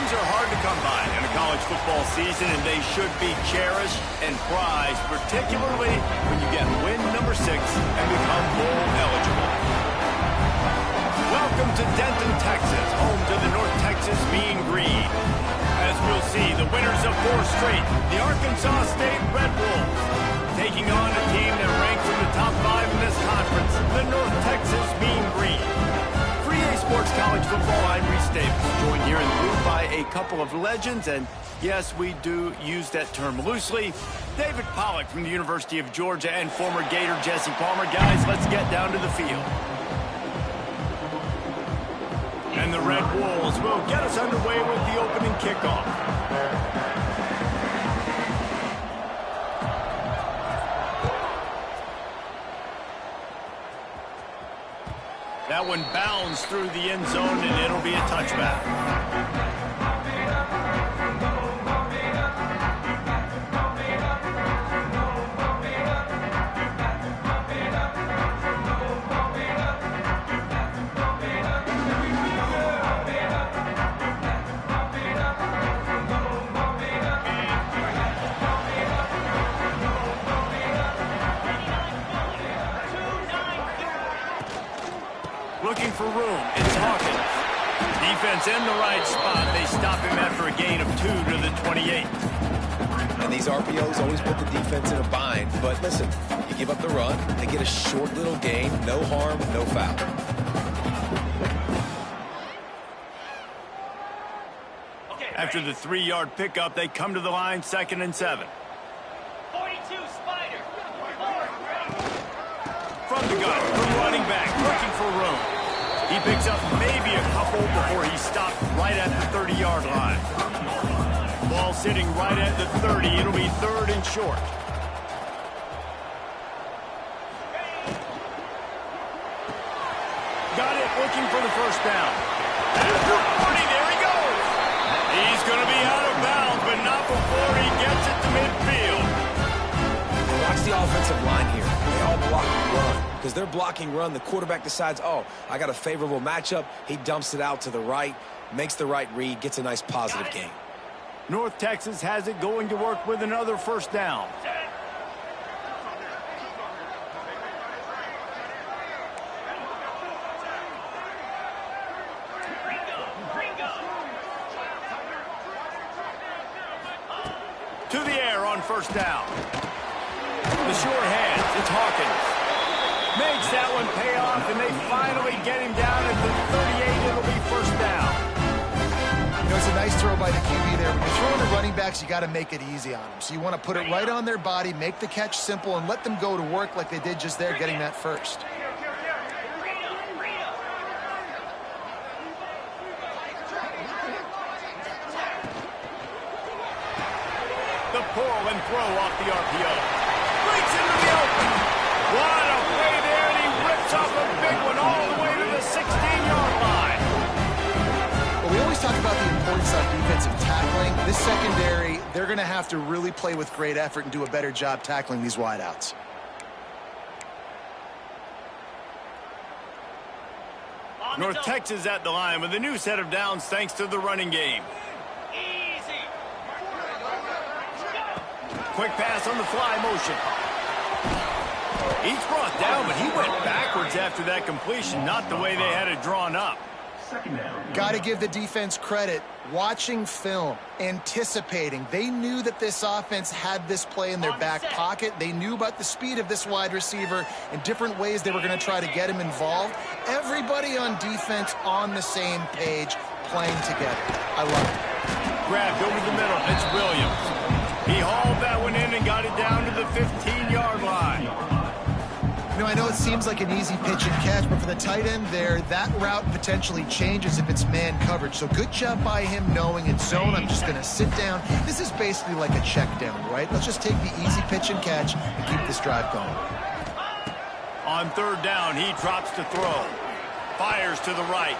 Wins are hard to come by in a college football season, and they should be cherished and prized, particularly when you get win number 6 and become bowl eligible. Welcome to Denton, Texas, home to the North Texas Mean Green. As we'll see, the winners of 4 straight, the Arkansas State Red Wolves, taking on a team that ranks in the top 5 in this conference, the North Texas Mean Green. For EA Sports College Football, I'm Reese Davis, joined here in the booth by a couple of legends, and yes, we do use that term loosely. David Pollack from the University of Georgia and former Gator Jesse Palmer. Guys, let's get down to the field. And the Red Wolves will get us underway with the opening kickoff. That one bounds through the end zone, and it'll be a touchback. Looking for room, it's Hawkins. Defense in the right spot. They stop him after a gain of 2 to the 28. And these RPOs always put the defense in a bind. But listen, you give up the run, they get a short little gain, no harm, no foul. After the 3-yard pickup, they come to the line, 2nd and 7. 42 Spider. From the gun, the running back, looking for room. He picks up maybe a couple before he stopped right at the 30-yard line. Ball sitting right at the 30. It'll be 3rd and short. Got it, looking for the first down. After 40, there he goes. He's going to be out of bounds, but not before he gets it to midfield. Watch the offensive line here. They all block run. Because they're blocking run, the quarterback decides, oh, I got a favorable matchup. He dumps it out to the right, makes the right read, gets a nice positive gain. North Texas has it going to work with another first down. To the air on first down. The sure hands, it's Hawkins. Makes that one pay off, and they finally get him down at the 38. It'll be first down. You know, it's a nice throw by the QB there. When you're throwing the running backs, you got to make it easy on them. So you want to put it right on their body, make the catch simple, and let them go to work like they did just there, getting that first. The pull and throw off the RPO. Breaks into the open. What a play there, and he rips off a big one all the way to the 16-yard line. Well, we always talk about the importance on defensive tackling. This secondary, they're going to have to really play with great effort and do a better job tackling these wideouts. North Texas at the line with a new set of downs thanks to the running game. Quick pass on the fly motion. He's brought down, but he went backwards after that completion, not the way they had it drawn up. Got to give the defense credit. Watching film, anticipating. They knew that this offense had this play in their back pocket. They knew about the speed of this wide receiver and different ways they were going to try to get him involved. Everybody on defense on the same page, playing together. I love it. Grabbed over the middle. It's Williams. He hauled that one in and got it down to the 15-yard line. You know, I know it seems like an easy pitch and catch, but for the tight end there, that route potentially changes if it's man coverage. So good job by him knowing it's zone. I'm just going to sit down. This is basically like a check down, right? Let's just take the easy pitch and catch and keep this drive going. On 3rd down, he drops to throw. Fires to the right.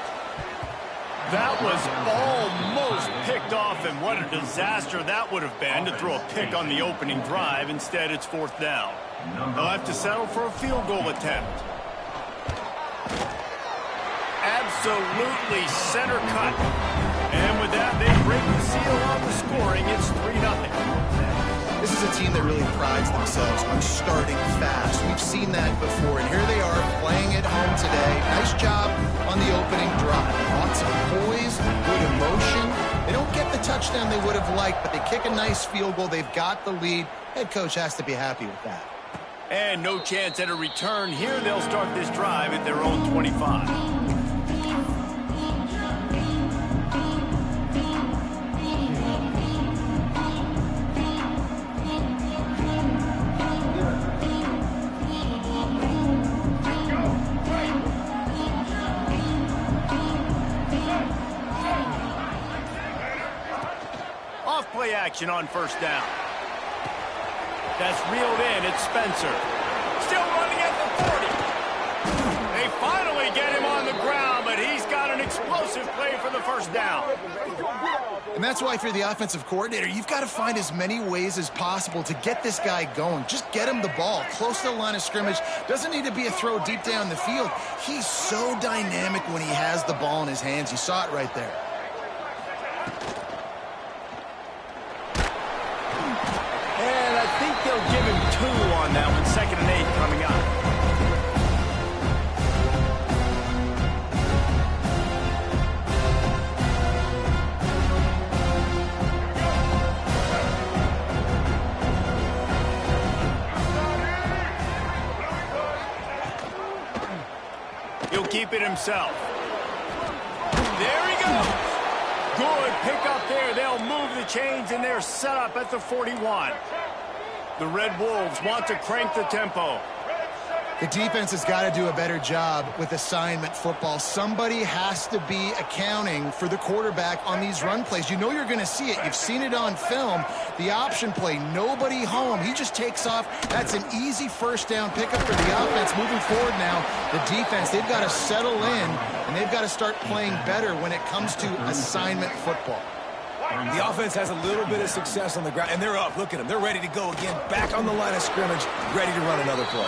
That was almost picked off, and what a disaster that would have been to throw a pick on the opening drive. Instead, it's 4th down. They'll have to settle for a field goal attempt. Absolutely center cut. And with that, they break the seal on the scoring. It's 3-0. This is a team that really prides themselves on starting fast. We've seen that before, and here they are playing at home today. Nice job on the opening drive. Lots of poise, good emotion. They don't get the touchdown they would have liked, but they kick a nice field goal. They've got the lead. Head coach has to be happy with that. And no chance at a return. Here they'll start this drive at their own 25. Play action on first down. That's reeled in. It's Spencer. Still running at the 40. They finally get him on the ground, but he's got an explosive play for the first down. And that's why if you're the offensive coordinator, you've got to find as many ways as possible to get this guy going. Just get him the ball close to the line of scrimmage. Doesn't need to be a throw deep down the field. He's so dynamic when he has the ball in his hands. You saw it right there. I think they'll give him 2 on that one. 2nd and 8 coming up. He'll keep it himself. There he goes. Good pick up there. They'll move the chains, and they're set up at the 41. The Red Wolves want to crank the tempo. The defense has got to do a better job with assignment football. Somebody has to be accounting for the quarterback on these run plays. You know you're going to see it. You've seen it on film. The option play, nobody home. He just takes off. That's an easy first down pickup for the offense. Moving forward now, the defense, they've got to settle in, and they've got to start playing better when it comes to assignment football. The offense has a little bit of success on the ground, and they're up. Look at them. They're ready to go again. Back on the line of scrimmage, ready to run another play.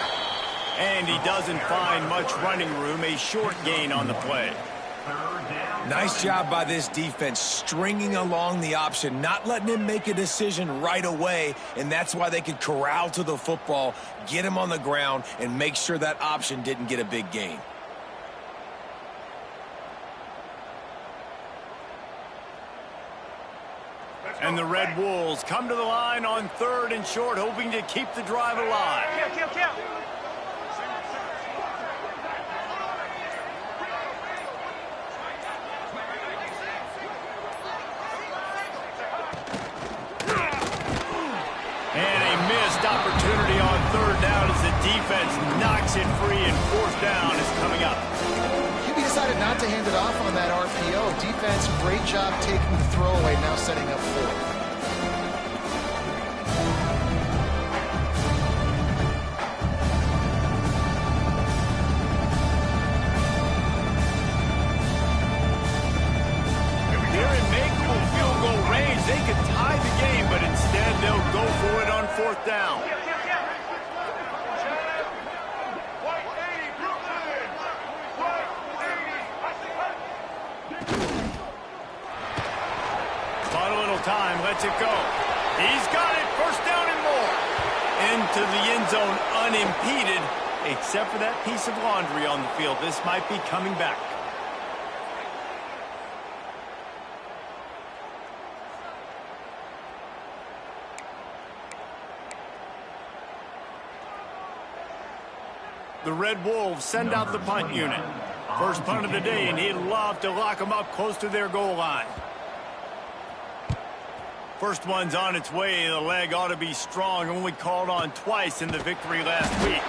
And he doesn't find much running room. A short gain on the play. Nice job by this defense, stringing along the option, not letting him make a decision right away, and that's why they could corral to the football, get him on the ground, and make sure that option didn't get a big gain. And the Red Wolves come to the line on 3rd and short, hoping to keep the drive alive. Kill. And a missed opportunity on 3rd down as the defense knocks it free, and 4th down is coming up. QB decided not to hand it off on that RPO. Defense, great job taking the throwaway, now setting up 4th. They could tie the game, but instead they'll go for it on 4th down. Final little time, lets it go. He's got it, 1st down and more. Into the end zone unimpeded, except for that piece of laundry on the field. This might be coming back. The Red Wolves send out the punt unit. First punt of the day, and he'd love to lock them up close to their goal line. First one's on its way. The leg ought to be strong. Only called on twice in the victory last week.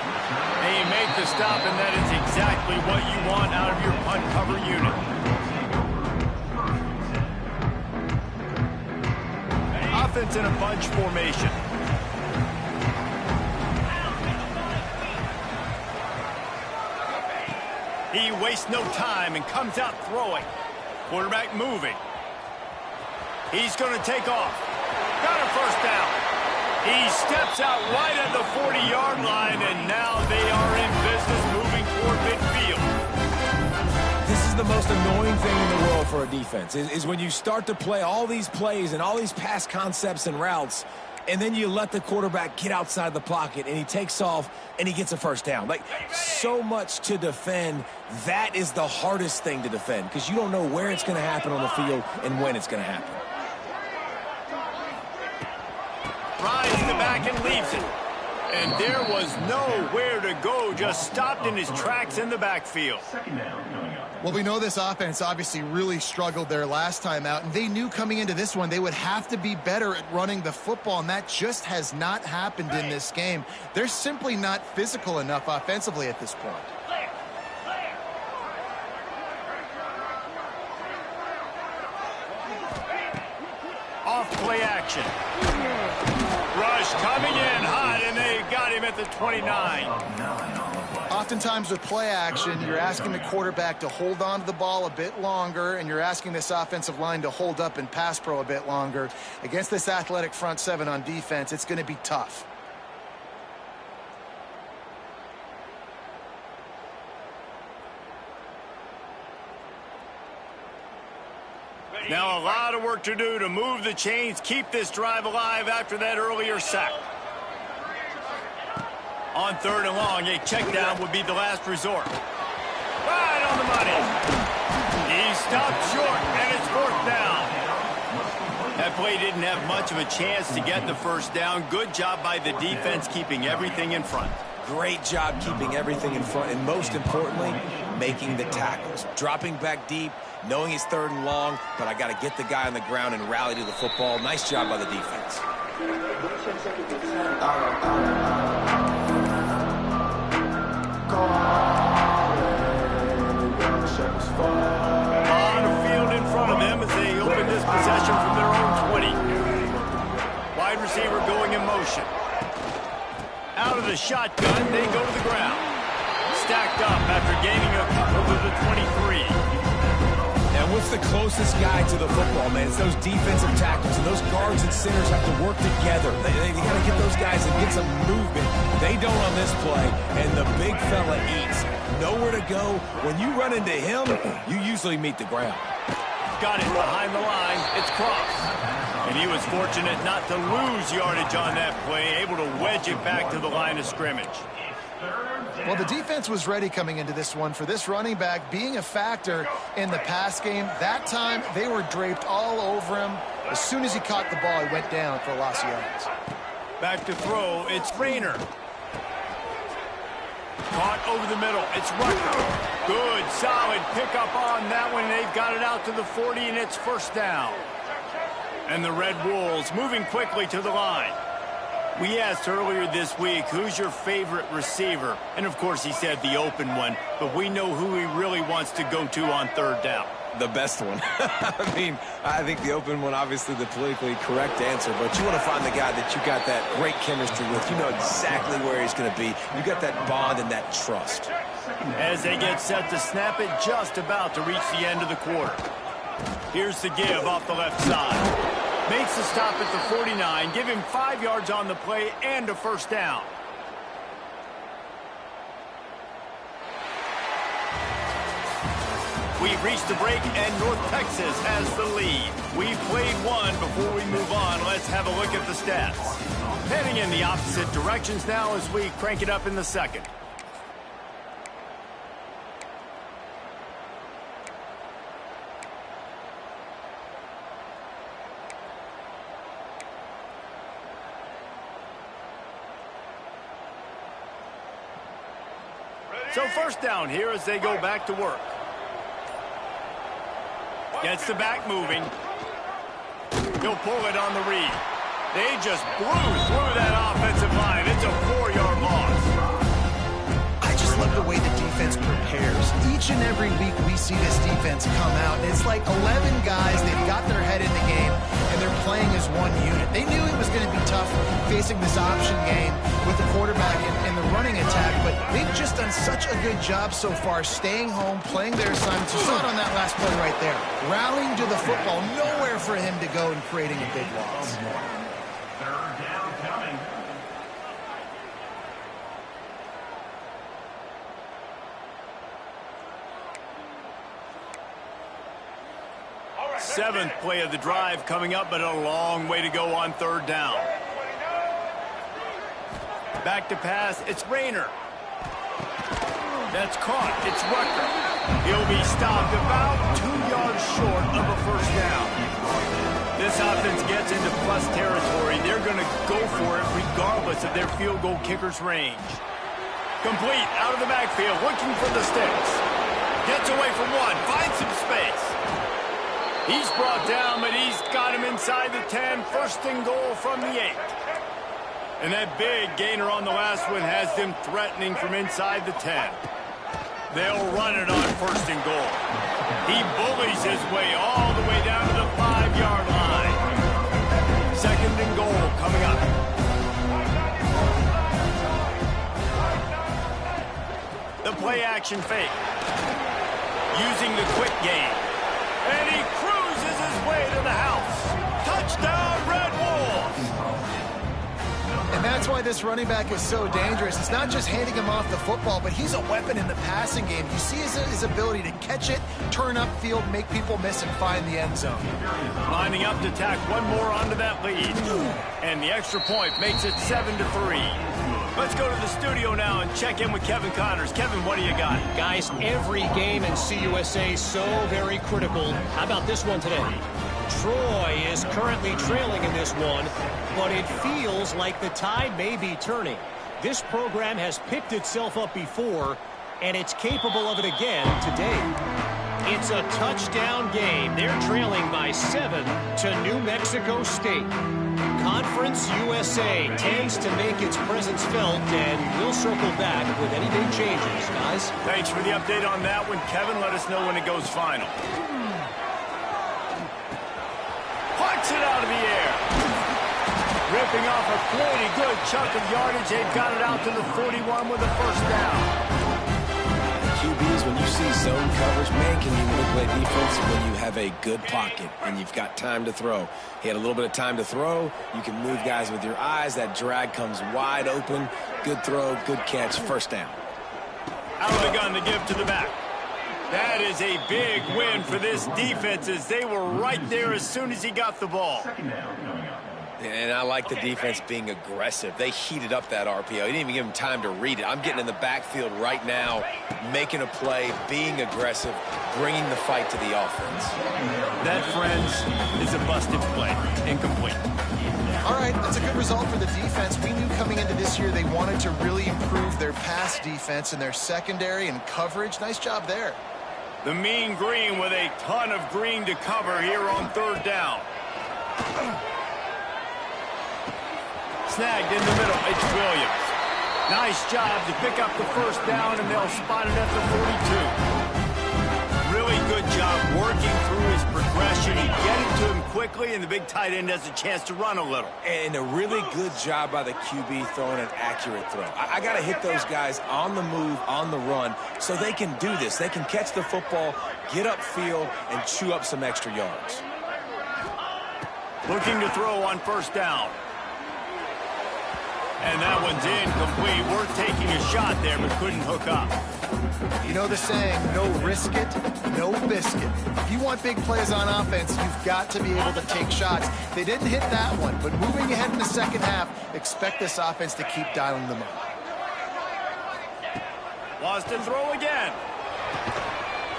They make the stop, and that is exactly what you want out of your punt cover unit. Offense in a bunch formation. He wastes no time and comes out throwing. Quarterback moving. He's going to take off. Got a 1st down. He steps out right at the 40-yard line, and now they are in business moving toward midfield. This is the most annoying thing in the world for a defense, is when you start to play all these plays and all these pass concepts and routes, and then you let the quarterback get outside the pocket, and he takes off, and he gets a first down. Like, so much to defend. That is the hardest thing to defend, because you don't know where it's going to happen on the field and when it's going to happen. Rides the back and leaves it. And there was nowhere to go, just stopped in his tracks in the backfield. Well, we know this offense obviously really struggled their last time out, and they knew coming into this one they would have to be better at running the football, and that just has not happened in this game. They're simply not physical enough offensively at this point. Off play action. Rush coming in hot, and they got him at the 29. Oftentimes with play action, you're asking the quarterback to hold on to the ball a bit longer, and you're asking this offensive line to hold up in pass pro a bit longer. Against this athletic front seven on defense, it's going to be tough. Now a lot of work to do to move the chains, keep this drive alive after that earlier sack. On 3rd and long, a check down would be the last resort. Right on the money. He stopped short, and it's 4th down. That play didn't have much of a chance to get the first down. Good job by the defense keeping everything in front. Great job keeping everything in front, and most importantly, making the tackles. Dropping back deep, knowing it's 3rd and long, but I got to get the guy on the ground and rally to the football. Nice job by the defense. On the field in front of them as they open this possession from their own 20. Wide receiver going in motion. Out of the shotgun, they go to the ground. Stacked up after gaining a couple to the 23. And what's the closest guy to the football, man? It's those defensive tackles, and those guards and centers have to work together. They got to get those guys and get some movement. They don't on this play, and the big fella eats. Nowhere to go. When you run into him, you usually meet the ground. Got it behind the line. It's Cross. And he was fortunate not to lose yardage on that play, able to wedge it back to the line of scrimmage. Well, the defense was ready coming into this one for this running back being a factor in the pass game. That time, they were draped all over him. As soon as he caught the ball, he went down for a loss of yards. Back to throw, it's Rayner. Caught over the middle, it's Rucker. Good, solid pickup on that one. They've got it out to the 40, and it's 1st down. And the Red Wolves moving quickly to the line. We asked earlier this week, who's your favorite receiver? And, of course, he said the open one, but we know who he really wants to go to on 3rd down. The best one. I mean, I think the open one, obviously the politically correct answer, but you want to find the guy that you got that great chemistry with. You know exactly where he's going to be. You got that bond and that trust. As they get set to snap it, just about to reach the end of the quarter. Here's the give off the left side. Makes the stop at the 49, give him 5 yards on the play and a 1st down. We've reached the break, and North Texas has the lead. We've played one. Before we move on, let's have a look at the stats. Heading in the opposite directions now as we crank it up in the 2nd. So 1st down here as they go back to work. Gets the back moving. He'll pull it on the read. They just blew through that offensive line. It's a 4-yard loss. I just love the way the defense prepares. Each and every week we see this defense come out. It's like 11 guys. They've got their head in the game, and they're playing as one unit. They knew it was going to be tough facing this option game with the quarterback in the running attack, but they've just done such a good job so far staying home, playing their assignments. You saw it on that last play right there. Rallying to the football, nowhere for him to go and creating a big loss. Seventh play of the drive coming up, but a long way to go on third down. Back to pass, it's Rayner. That's caught, it's Rucker. He'll be stopped about 2 yards short of a first down. This offense gets into plus territory. They're going to go for it regardless of their field goal kicker's range. Complete, out of the backfield, looking for the sticks. Gets away from one, finds some space. He's brought down, but he's got him inside the 10. First and goal from the 8. And that big gainer on the last one has them threatening from inside the 10. They'll run it on first and goal. He bullies his way all the way down to the 5-yard line. Second and goal coming up. The play action fake. Using the quick game. And he cruises his way to the house. Touchdown, Red Wolves! And that's why this running back is so dangerous. It's not just handing him off the football, but he's a weapon in the passing game. You see his ability to catch it, turn upfield, make people miss, and find the end zone. Lining up to tack one more onto that lead. And the extra point makes it 7-3. Let's go to the studio now and check in with Kevin Connors. Kevin, what do you got? Guys, every game in CUSA is so very critical. How about this one today? Troy is currently trailing in this one, but it feels like the tide may be turning. This program has picked itself up before, and it's capable of it again today. It's a touchdown game. They're trailing by 7 to New Mexico State. Conference USA tends to make its presence felt, and we'll circle back with any big changes, guys. Thanks for the update on that one, Kevin. Let us know when it goes final. Plucks it out of the air. Ripping off a pretty good chunk of yardage. They've got it out to the 41 with a first down. QBs, when you see zone coverage, man, can you manipulate defense when you have a good pocket and you've got time to throw. He had a little bit of time to throw. You can move guys with your eyes. That drag comes wide open. Good throw, good catch, first down. Out of the gun to give to the back. That is a big win for this defense as they were right there as soon as he got the ball. And I like the defense being aggressive. They heated up that RPO. He didn't even give him time to read it. I'm getting in the backfield right now, making a play, being aggressive, bringing the fight to the offense. That, friends, is a busted play. Incomplete. All right, that's a good result for the defense. We knew coming into this year they wanted to really improve their pass defense and their secondary and coverage. Nice job there. The Mean Green with a ton of green to cover here on third down. Snagged in the middle, it's Williams. Nice job to pick up the first down, and they'll spot it at the 42. Really good job working through his progression. He get it to him quickly, and the big tight end has a chance to run a little. And a really good job by the QB throwing an accurate throw. I got to hit those guys on the move, on the run, so they can do this. They can catch the football, get upfield, and chew up some extra yards. Looking to throw on first down. And that one's incomplete. Worth taking a shot there, but couldn't hook up. You know the saying, no risk it, no biscuit. If you want big plays on offense, you've got to be able to take shots. They didn't hit that one, but moving ahead in the second half, expect this offense to keep dialing them up. Wants to throw again.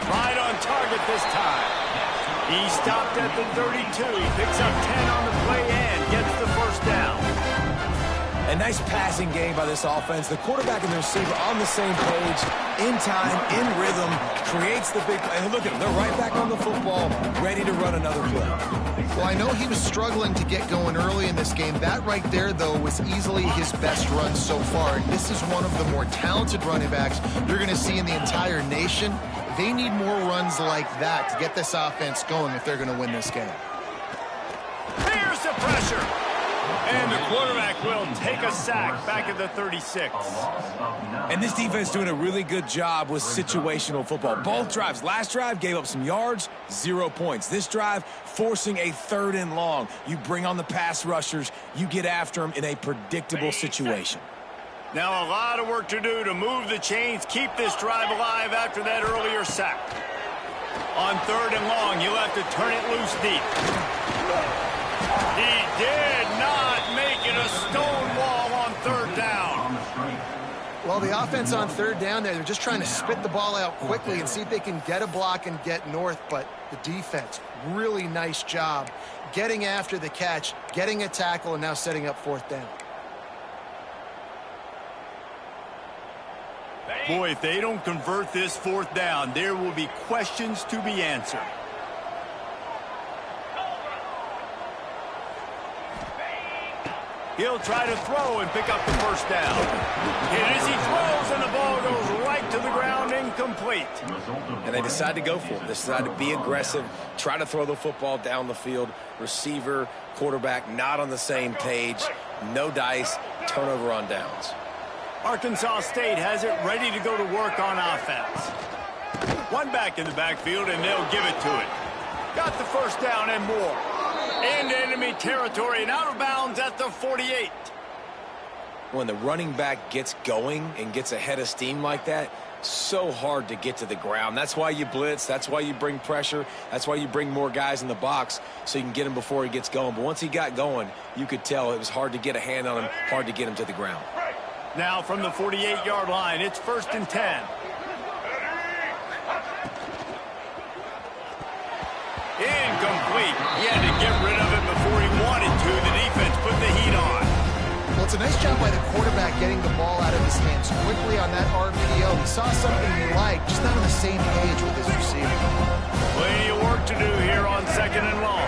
Right on target this time. He stopped at the 32. He picks up 10 on the play and gets the first down. A nice passing game by this offense. The quarterback and the receiver on the same page, in time, in rhythm, creates the big play. And look at them, they're right back on the football, ready to run another play. Well, I know he was struggling to get going early in this game. That right there, though, was easily his best run so far. And this is one of the more talented running backs you're going to see in the entire nation. They need more runs like that to get this offense going if they're going to win this game. Here's the pressure. And the quarterback will take a sack back at the 36. And this defense doing a really good job with situational football. Both drives. Last drive gave up some yards, 0 points. This drive forcing a 3rd and long. You bring on the pass rushers. You get after them in a predictable situation. Now a lot of work to do to move the chains, keep this drive alive after that earlier sack. On 3rd and long, he'll have to turn it loose deep. He did not make it a stone wall on 3rd down. Well, the offense on 3rd down there, they're just trying to spit the ball out quickly and see if they can get a block and get north. But the defense, really nice job getting after the catch, getting a tackle, and now setting up 4th down. Boy, if they don't convert this 4th down, there will be questions to be answered. He'll try to throw and pick up the 1st down. And as he throws, and the ball goes right to the ground, incomplete. And they decide to go for it. They decide to be aggressive, try to throw the football down the field. Receiver, quarterback, not on the same page. No dice, turnover on downs. Arkansas State has it ready to go to work on offense. One back in the backfield, and they'll give it to it. Got the 1st down and more. Into enemy territory and out of bounds at the 48. When the running back gets going and gets ahead of steam like that, so hard to get to the ground. That's why you blitz. That's why you bring pressure. That's why you bring more guys in the box so you can get him before he gets going. But once he got going, you could tell it was hard to get a hand on him, hard to get him to the ground. Now from the 48-yard line, it's 1st and 10. Incomplete. He had to get rid of it before he wanted to. The defense put the heat on. Well, it's a nice job by the quarterback getting the ball out of his hands quickly on that RPO. He saw something he liked, just not on the same page with his receiver. Plenty of work to do here on 2nd and long.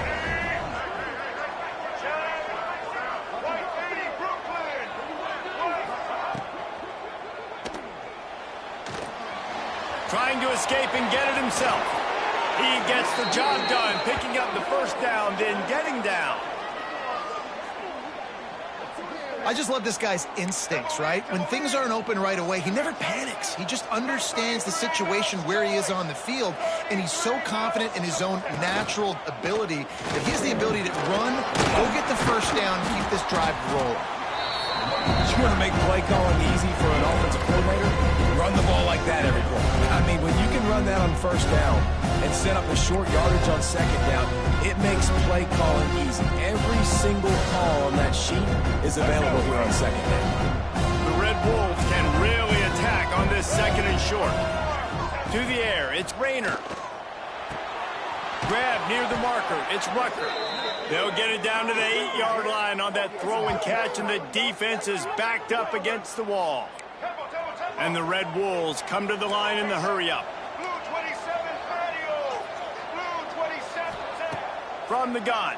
Trying to escape and get it himself. He gets the job done, picking up the 1st down, then getting down. I just love this guy's instincts, right? When things aren't open right away, he never panics. He just understands the situation where he is on the field, and he's so confident in his own natural ability that he has the ability to run, go get the 1st down, keep this drive rolling. You want to make play calling easy for an offensive coordinator? Run the ball like that every play. I mean, when you can run that on 1st down and set up a short yardage on 2nd down, it makes play calling easy. Every single call on that sheet is available here on 2nd down. The Red Wolves can really attack on this 2nd and short. To the air, it's Rayner. Grab near the marker, it's Rucker. They'll get it down to the 8-yard line on that throw and catch, and the defense is backed up against the wall. And the Red Wolves come to the line in the hurry-up. Blue 27 patio. Blue 27. From the gun.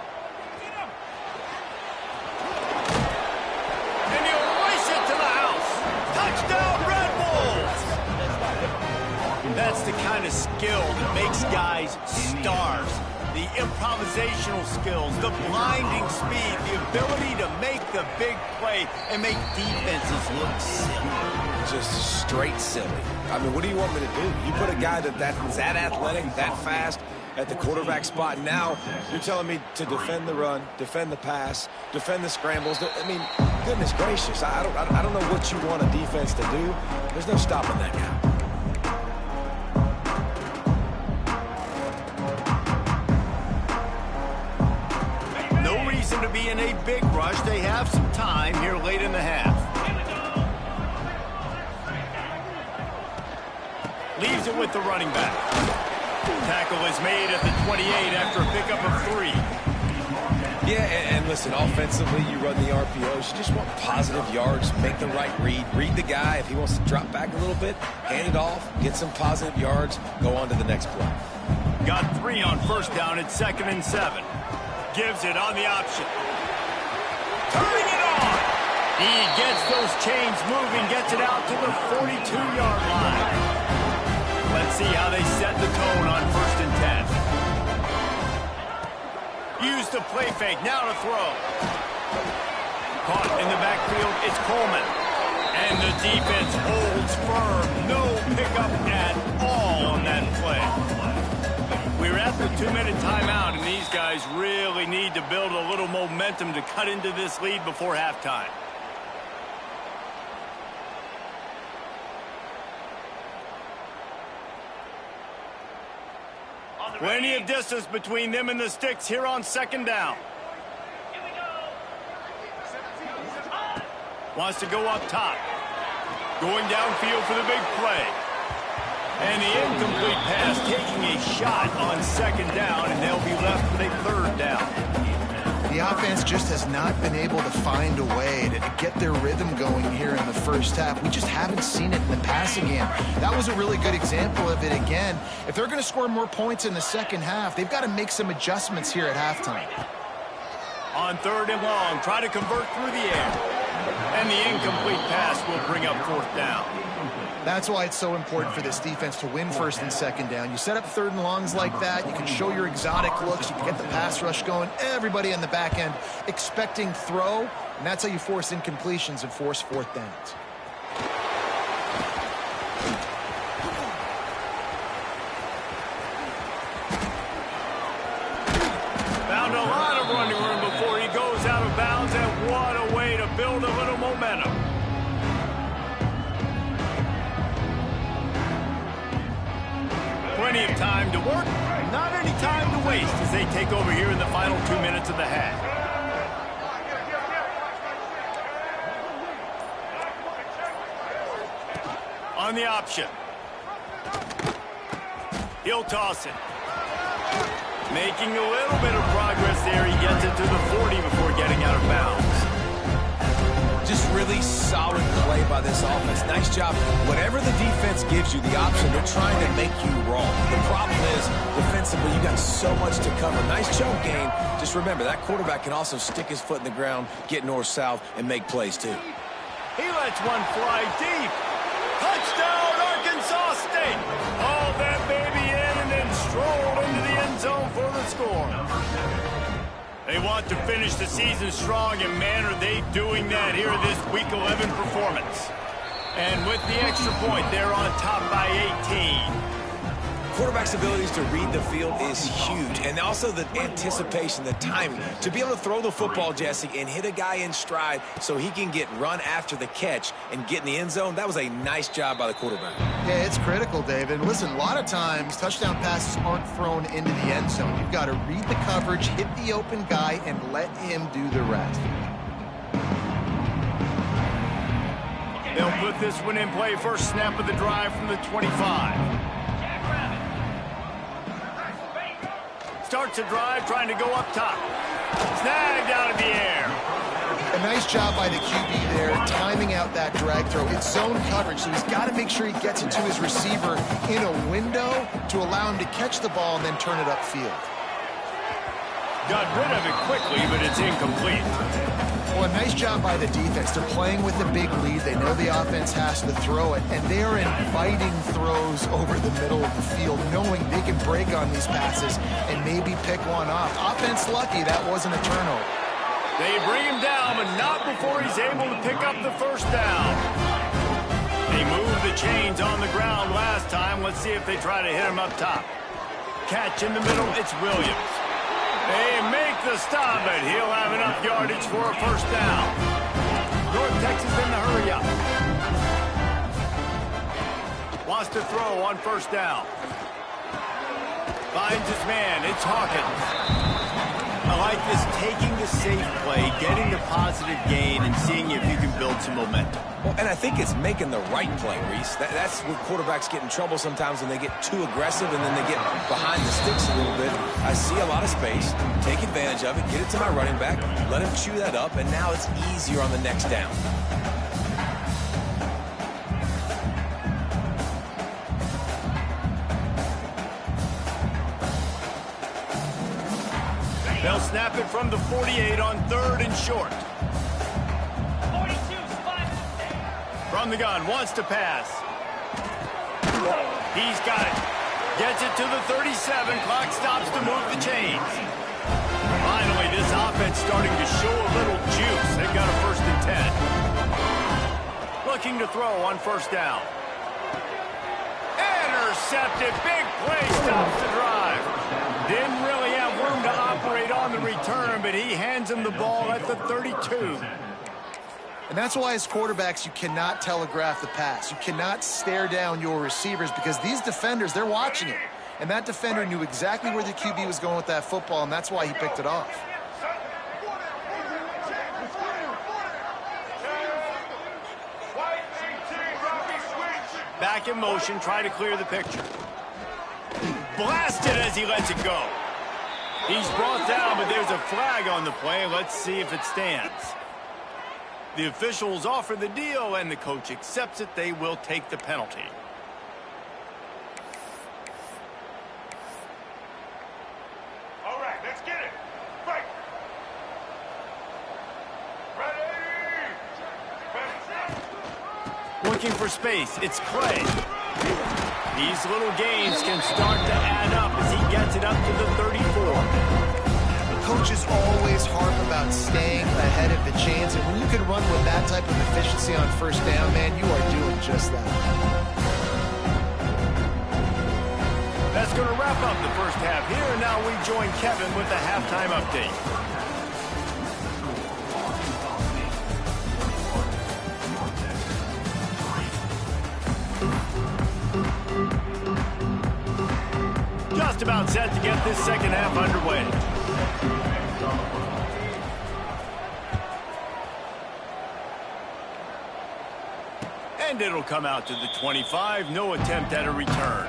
And he'll race it to the house. Touchdown, Red Wolves! That's the kind of skill that makes guys stars. The improvisational skills, the blinding speed, the ability to make the big play and make defenses look silly. Just straight silly. I mean, what do you want me to do? You put a guy that's that athletic, that fast, at the quarterback spot. Now you're telling me to defend the run, defend the pass, defend the scrambles. I mean, goodness gracious. I don't know what you want a defense to do. There's no stopping that guy. No reason to be in a big rush. They have some time here late in the half. Leaves it with the running back. Tackle is made at the 28 after a pickup of 3. Yeah, and listen, offensively, you run the RPOs. You just want positive yards, make the right read. Read the guy. If he wants to drop back a little bit, hand it off, get some positive yards, go on to the next play. Got 3 on 1st down at 2nd and 7. Gives it on the option. Turning it on. He gets those chains moving, gets it out to the 42-yard line. Let's see how they set the tone on 1st and 10. Use the play fake, now to throw. Caught in the backfield, it's Coleman. And the defense holds firm. No pickup at all on that play. We're at the 2-minute timeout, and these guys really need to build a little momentum to cut into this lead before halftime. Plenty of distance between them and the sticks here on second down. Wants to go up top. Going downfield for the big play. And the incomplete pass taking a shot on second down, and they'll be left with a third down. The offense just has not been able to find a way to get their rhythm going here in the first half. We just haven't seen it in the passing game. That was a really good example of it again. If they're going to score more points in the second half, they've got to make some adjustments here at halftime. On third and long, try to convert through the air. And the incomplete pass will bring up fourth down. That's why it's so important for this defense to win first and second down. You set up third and longs like that, you can show your exotic looks, you can get the pass rush going, everybody in the back end expecting throw, and that's how you force incompletions and force fourth downs. Found a lot of running room before he goes out of bounds, and what a way to build a little momentum. Plenty of time to work, not any time to waste as they take over here in the final 2 minutes of the half. On the option. He'll toss it. Making a little bit of progress there. He gets it to the 40 before getting out of bounds. Just really solid play by this offense. Nice job. Whatever the defense gives you the option, they're trying to make you wrong. The problem is, defensively, you got so much to cover. Nice choke game. Just remember, that quarterback can also stick his foot in the ground, get north-south, and make plays, too. He lets one fly deep. Touchdown, Arkansas State. Hauled that baby in and then strolled into the end zone for the score. They want to finish the season strong, and man, are they doing that here in this Week 11 performance. And with the extra point, they're on top by 18. Quarterback's abilities to read the field is huge, and also the anticipation, the timing. To be able to throw the football, Jesse, and hit a guy in stride so he can get run after the catch and get in the end zone, that was a nice job by the quarterback. Yeah, it's critical, David. And listen, a lot of times, touchdown passes aren't thrown into the end zone. You've got to read the coverage, hit the open guy, and let him do the rest. They'll put this one in play. First snap of the drive from the 25. Starts a drive, trying to go up top. Snagged out of the air. A nice job by the QB there, timing out that drag throw. It's zone coverage, so he's got to make sure he gets it to his receiver in a window to allow him to catch the ball and then turn it upfield. Got rid of it quickly, but it's incomplete. Well, a nice job by the defense. They're playing with a big lead. They know the offense has to throw it, and they are inviting throws over the middle of the field, knowing they can break on these passes and maybe pick one off. Offense lucky that wasn't a turnover. They bring him down, but not before he's able to pick up the first down. They moved the chains on the ground last time. Let's see if they try to hit him up top. Catch in the middle, it's Williams. They make the stop, but he'll have enough yardage for a first down. North Texas in the hurry up. Wants to throw on first down. Finds his man, it's Hawkins. I like this, taking the safe play, getting the positive gain, and seeing if you can build some momentum. Well, and I think it's making the right play, Reese. That's where quarterbacks get in trouble sometimes when they get too aggressive and then they get behind the sticks a little bit. I see a lot of space, take advantage of it, get it to my running back, let him chew that up, and now it's easier on the next down. They'll snap it from the 48 on third and short. From the gun, wants to pass. He's got it. Gets it to the 37. Clock stops to move the chains. Finally, this offense starting to show a little juice. They've got a 1st and 10. Looking to throw on first down. Intercepted. Big play stops the drive. Didn't really have room to operate on the return, but he hands him the ball at the 32. And that's why as quarterbacks, you cannot telegraph the pass. You cannot stare down your receivers because these defenders, they're watching it. And that defender knew exactly where the QB was going with that football, and that's why he picked it off. Back in motion, try to clear the picture. Blasted as he lets it go. He's brought down, but there's a flag on the play. Let's see if it stands. The officials offer the deal, and the coach accepts it. They will take the penalty. All right, let's get it. Right. Ready. Looking for space. It's Clay. These little gains can start to add up as he gets it up to the 34. Coaches always harp about staying ahead of the chains, and when you can run with that type of efficiency on first down, man, you are doing just that. That's going to wrap up the first half here, and now we join Kevin with the halftime update. Just about set to get this second half underway. And it'll come out to the 25. No attempt at a return.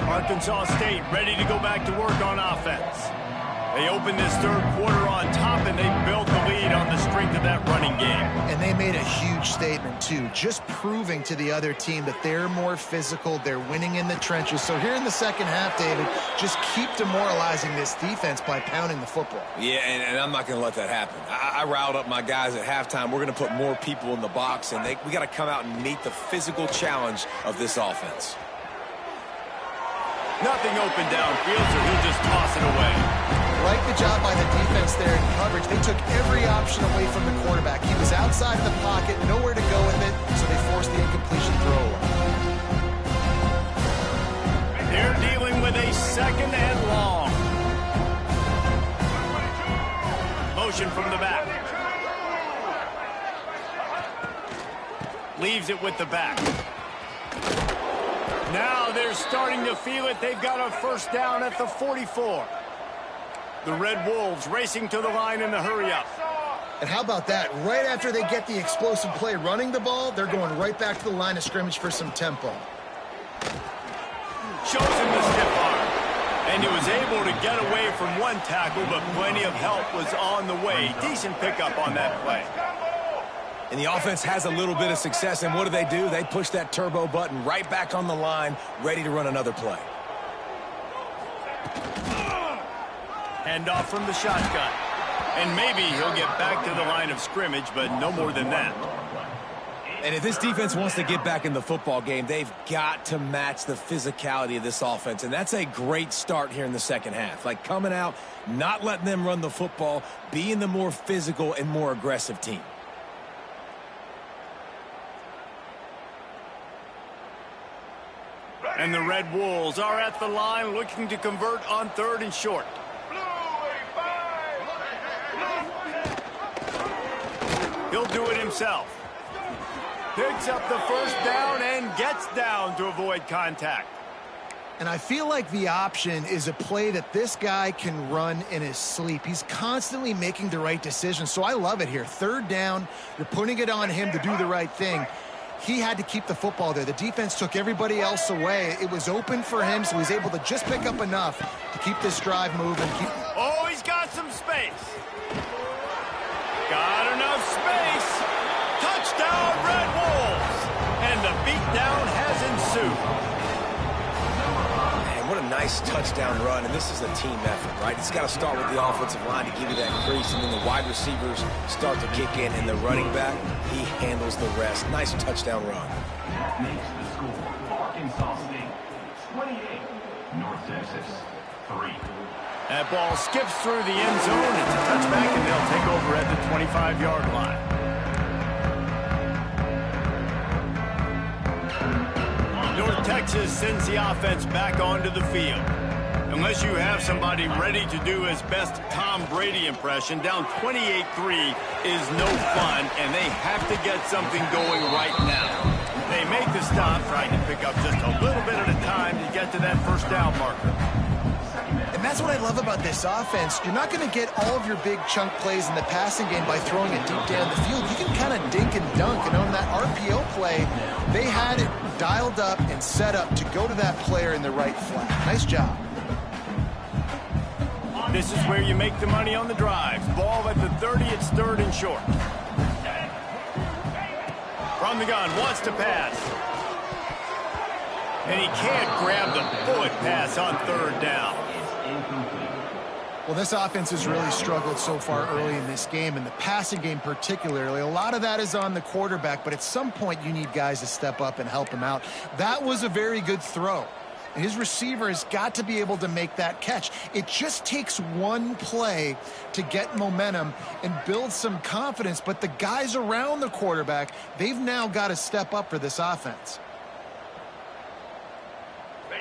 Arkansas State ready to go back to work on offense. They opened this third quarter on top, and they built the lead on the strength of that running game. And they made a huge statement, too, just proving to the other team that they're more physical, they're winning in the trenches. So here in the second half, David, just keep demoralizing this defense by pounding the football. Yeah, and I'm not going to let that happen. I riled up my guys at halftime. We're going to put more people in the box, and we got to come out and meet the physical challenge of this offense. Nothing open downfield, so he'll just toss it away. Like the job by the defense there in coverage. They took every option away from the quarterback. He was outside of the pocket, nowhere to go with it, so they forced the incompletion throw away. They're dealing with a second and long. Motion from the back. Leaves it with the back. Now they're starting to feel it. They've got a first down at the 44. The Red Wolves racing to the line in the hurry-up. And how about that? Right after they get the explosive play running the ball, they're going right back to the line of scrimmage for some tempo. Shows him the stiff arm. And he was able to get away from one tackle, but plenty of help was on the way. Decent pickup on that play. And the offense has a little bit of success, and what do? They push that turbo button right back on the line, ready to run another play. Hand off from the shotgun. And maybe he'll get back to the line of scrimmage, but no more than that. And if this defense wants to get back in the football game, they've got to match the physicality of this offense. And that's a great start here in the second half. Like coming out, not letting them run the football, being the more physical and more aggressive team. And the Red Wolves are at the line looking to convert on 3rd and short. He'll do it himself. Picks up the first down and gets down to avoid contact. And I feel like the option is a play that this guy can run in his sleep. He's constantly making the right decision, so I love it here. 3rd down, you're putting it on him to do the right thing. He had to keep the football there. The defense took everybody else away. It was open for him, so he's able to just pick up enough to keep this drive moving. Oh, he's got some space. Got enough space. Touchdown, Red Wolves. And the beatdown has ensued. Man, what a nice touchdown run, and this is a team effort, right? It's got to start with the offensive line to give you that crease, and then the wide receivers start to kick in, and the running back, he handles the rest. Nice touchdown run. That makes the score Arkansas State 28, North Texas 3. That ball skips through the end zone. It's a touchback, and they'll take over at the 25-yard line. North Texas sends the offense back onto the field. Unless you have somebody ready to do his best Tom Brady impression, down 28-3 is no fun, and they have to get something going right now. They make the stop, trying to pick up just a little bit at a time to get to that first down marker. And that's what I love about this offense. You're not going to get all of your big chunk plays in the passing game by throwing it deep down the field. You can kind of dink and dunk. And on that RPO play, they had it dialed up and set up to go to that player in the right flat. Nice job. This is where you make the money on the drives. Ball at the 30, it's 3rd and short. From the gun, wants to pass. And he can't grab the bullet pass on 3rd down. Well, this offense has really struggled so far early in this game, and the passing game particularly. A lot of that is on the quarterback, but at some point you need guys to step up and help him out. That was a very good throw. His receiver has got to be able to make that catch. It just takes one play to get momentum and build some confidence, but the guys around the quarterback, they've now got to step up for this offense.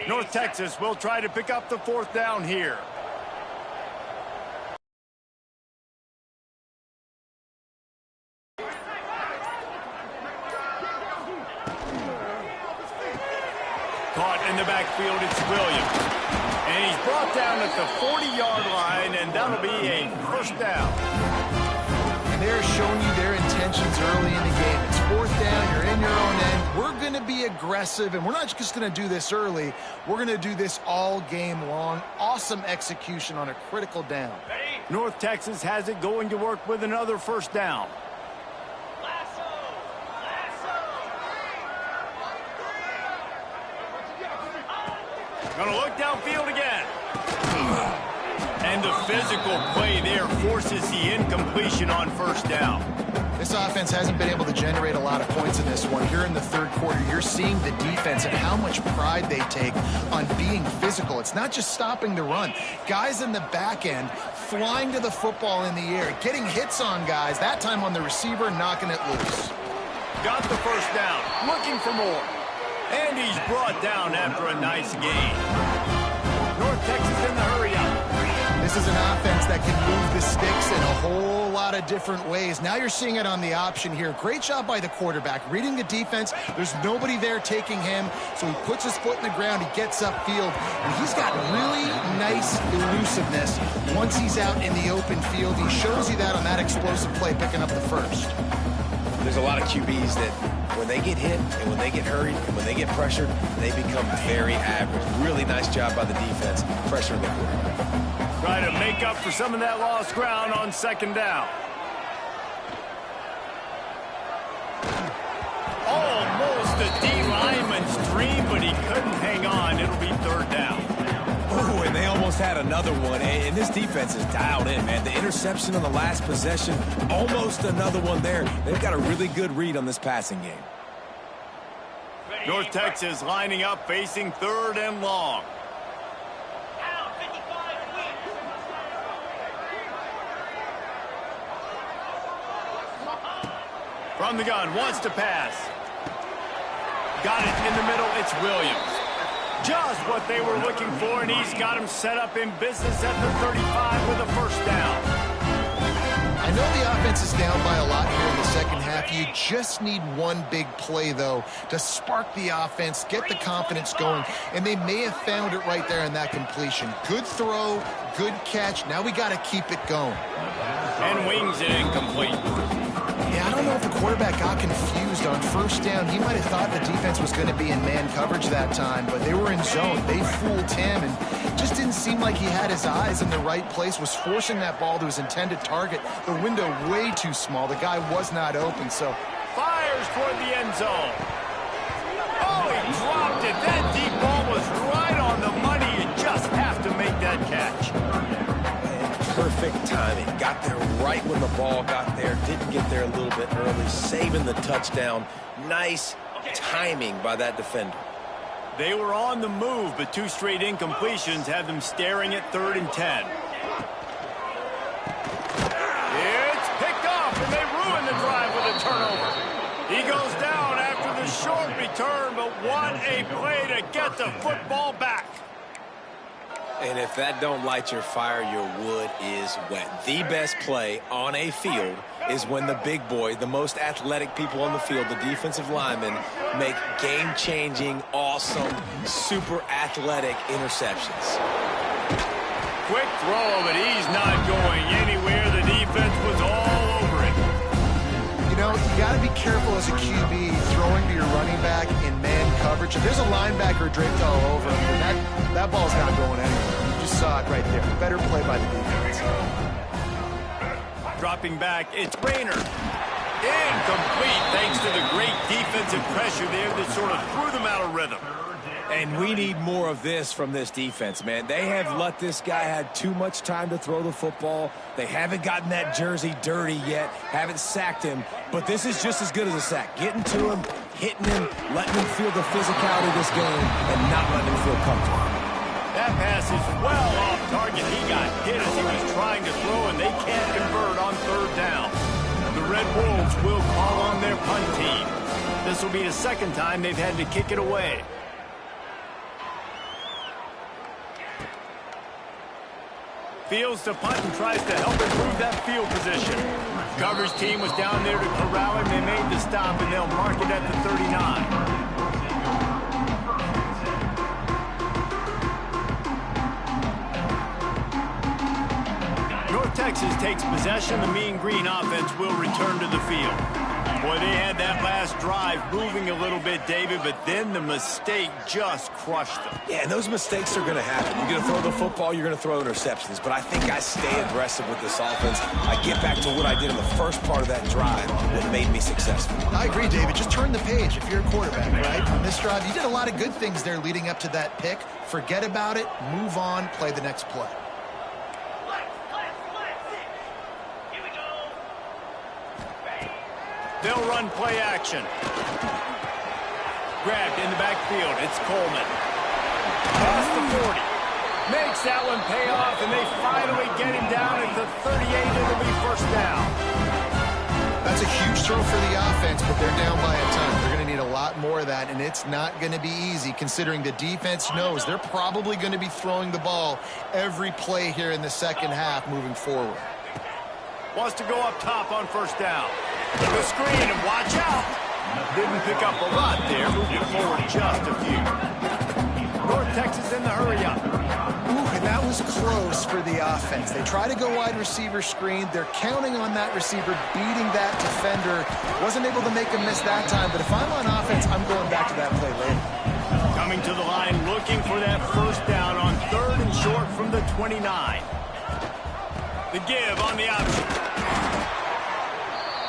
North Texas will try to pick up the 4th down here. Caught in the backfield, it's Williams. And he's brought down at the 40-yard line, and that'll be a first down. And they're showing you their intentions early in the game. It's 4th down, you're in your own end. We're going to be aggressive, and we're not just going to do this early. We're going to do this all game long. Awesome execution on a critical down. North Texas has it going to work with another first down. Gonna look downfield again. And the physical play there forces the incompletion on first down. This offense hasn't been able to generate a lot of points in this one. Here in the 3rd quarter, you're seeing the defense and how much pride they take on being physical. It's not just stopping the run. Guys in the back end flying to the football in the air, getting hits on guys, that time on the receiver, knocking it loose. Got the first down, looking for more. And he's brought down after a nice gain. North Texas in the hurry-up. This is an offense that can move the sticks in a whole lot of different ways. Now you're seeing it on the option here. Great job by the quarterback. Reading the defense, there's nobody there taking him, so he puts his foot in the ground, he gets upfield, and he's got really nice elusiveness once he's out in the open field. He shows you that on that explosive play, picking up the first. There's a lot of QBs that when they get hit and when they get hurried and when they get pressured, they become very average. Really nice job by the defense, pressuring the quarterback. Try to make up for some of that lost ground on 2nd down. Almost a D lineman's dream, but he couldn't hang on. It'll be 3rd down. Oh, and they almost had another one, and this defense is dialed in, man. The interception on the last possession, almost another one there. They've got a really good read on this passing game. North Texas lining up, facing 3rd and long. From the gun, wants to pass. Got it in the middle, it's Williams. Just what they were looking for, and he's got him set up in business at the 35 with a first down. I know the offense is down by a lot here in the second half. You just need one big play, though, to spark the offense, get the confidence going, and they may have found it right there in that completion. Good throw, good catch. Now we got to keep it going. And wings it incomplete. Yeah, I don't know if the quarterback got confused on first down. He might have thought the defense was going to be in man coverage that time, but they were in zone. They fooled him, and just didn't seem like he had his eyes in the right place, was forcing that ball to his intended target. The window way too small. The guy was not open, so. Fires toward the end zone. Oh, he dropped it. That deep ball was right on the money. You just have to make that catch. Perfect timing. Got there right when the ball got there. Didn't get there a little bit early. Saving the touchdown. Nice timing by that defender. They were on the move, but 2 straight incompletions have them staring at 3rd and 10. It's picked off, and they ruin the drive with a turnover. He goes down after the short return, but what a play to get the football back. And if that don't light your fire, your wood is wet. The best play on a field is when the big boy, the most athletic people on the field, the defensive linemen, make game-changing, awesome, super athletic interceptions. Quick throw, but he's not going anywhere. The defense was all over it. You know, you got to be careful as a QB throwing to your running back in man coverage. If there's a linebacker draped all over him, that ball's not going anywhere. You just saw it right there. Better play by the defense. Dropping back, it's Rayner. Incomplete thanks to the great defensive pressure there that sort of threw them out of rhythm. And we need more of this from this defense, man. They have let this guy have too much time to throw the football. They haven't gotten that jersey dirty yet, haven't sacked him. But this is just as good as a sack. Getting to him, hitting him, letting him feel the physicality of this game, and not letting him feel comfortable. That pass is well off target. He got hit as he was trying to throw, and they can't convert on third down. The Red Wolves will call on their punt team. This will be the second time they've had to kick it away. Fields to punt and tries to help improve that field position. Coverage team was down there to corral him. They made the stop, and they'll mark it at the 39. Texas takes possession. The Mean Green offense will return to the field. Boy, they had that last drive moving a little bit, David, but then the mistake just crushed them. Yeah, and those mistakes are going to happen. You're going to throw the football, you're going to throw interceptions, but I think I stay aggressive with this offense. I get back to what I did in the first part of that drive that made me successful. I agree, David. Just turn the page if you're a quarterback, right? On this drive, you did a lot of good things there leading up to that pick. Forget about it, move on, play the next play. They'll run play action. Grabbed in the backfield. It's Coleman. Past the 40. Makes that one pay off, and they finally get him down at the 38. It'll be first down. That's a huge throw for the offense, but they're down by a ton. They're going to need a lot more of that, and it's not going to be easy considering the defense knows they're probably going to be throwing the ball every play here in the second half moving forward. Wants to go up top on first down. The screen, and watch out. Didn't pick up a lot there. Moved it forward just a few. North Texas in the hurry-up. Ooh, and that was close for the offense. They try to go wide receiver screen. They're counting on that receiver beating that defender. Wasn't able to make him miss that time, but if I'm on offense, I'm going back to that play later. Coming to the line, looking for that first down on third and short from the 29. The give on the option.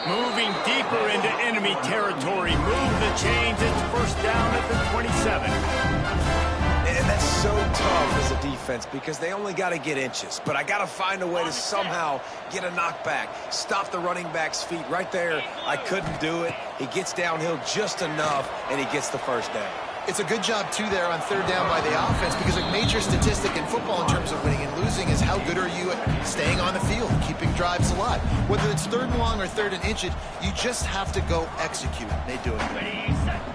Moving deeper into enemy territory. Move the chains. It's first down at the 27. And that's so tough as a defense because they only got to get inches. But I got to find a way to somehow get a knockback. Stop the running back's feet right there. I couldn't do it. He gets downhill just enough, and he gets the first down. It's a good job, too, there on third down by the offense because a major statistic in football in terms of winning and losing is how good are you at staying on the field, keeping drives alive. Whether it's third and long or third and inches, you just have to go execute. They do it.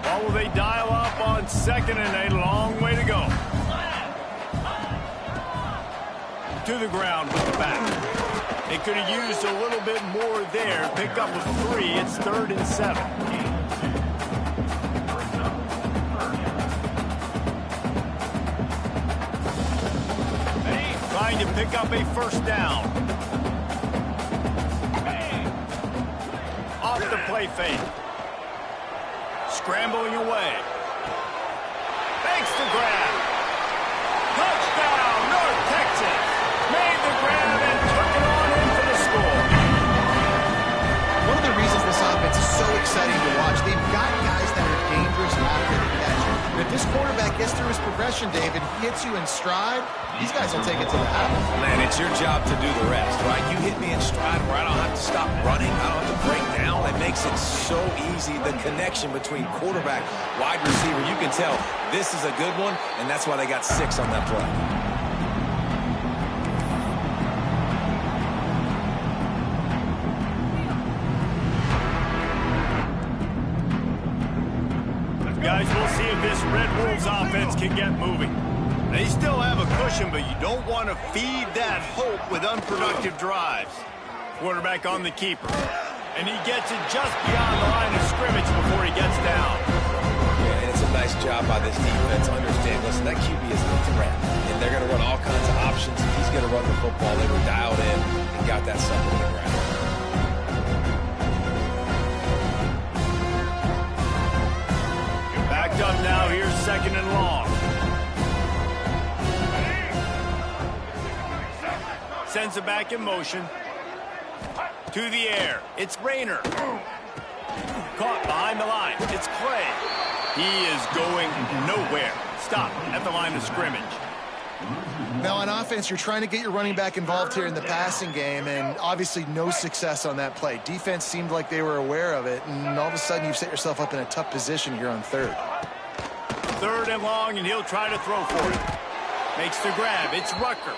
Or will they dial up on second and a long way to go? To the ground with the back. They could have used a little bit more there. Pick up with 3. It's third and 7. Trying to pick up a first down. Off the play fake. Scrambling away. Makes the grab. Touchdown, North Texas. Made the grab and took it on in for the score. One of the reasons this offense is so exciting to watch, they've got guys that are dangerous after the catch. And if this quarterback gets through his progression, David, hits you in stride, these guys will take it to the house. Man, it's your job to do the rest, right? You hit me in stride where I don't have to stop running. I don't have to break down. It makes it so easy. The connection between quarterback, wide receiver, you can tell this is a good one, and that's why they got 6 on that play. Guys, we'll see if this Red Wolves offense can get moving. They still have a cushion, but you don't want to feed that hope with unproductive drives. Quarterback on the keeper. And he gets it just beyond the line of scrimmage before he gets down. Yeah, and it's a nice job by this defense. Understand, listen, that QB is a threat. And they're going to run all kinds of options. If he's going to run the football, they were dialed in and got that sucker to the ground. Backed up now. Here's second and long. Sends it back in motion. To the air. It's Rayner. Caught behind the line. It's Clay. He is going nowhere. Stop at the line of scrimmage. Now on offense, you're trying to get your running back involved here in the passing game, and obviously no success on that play. Defense seemed like they were aware of it, and all of a sudden you've set yourself up in a tough position here on third. Third and long, and he'll try to throw for it. Makes the grab. It's Rucker.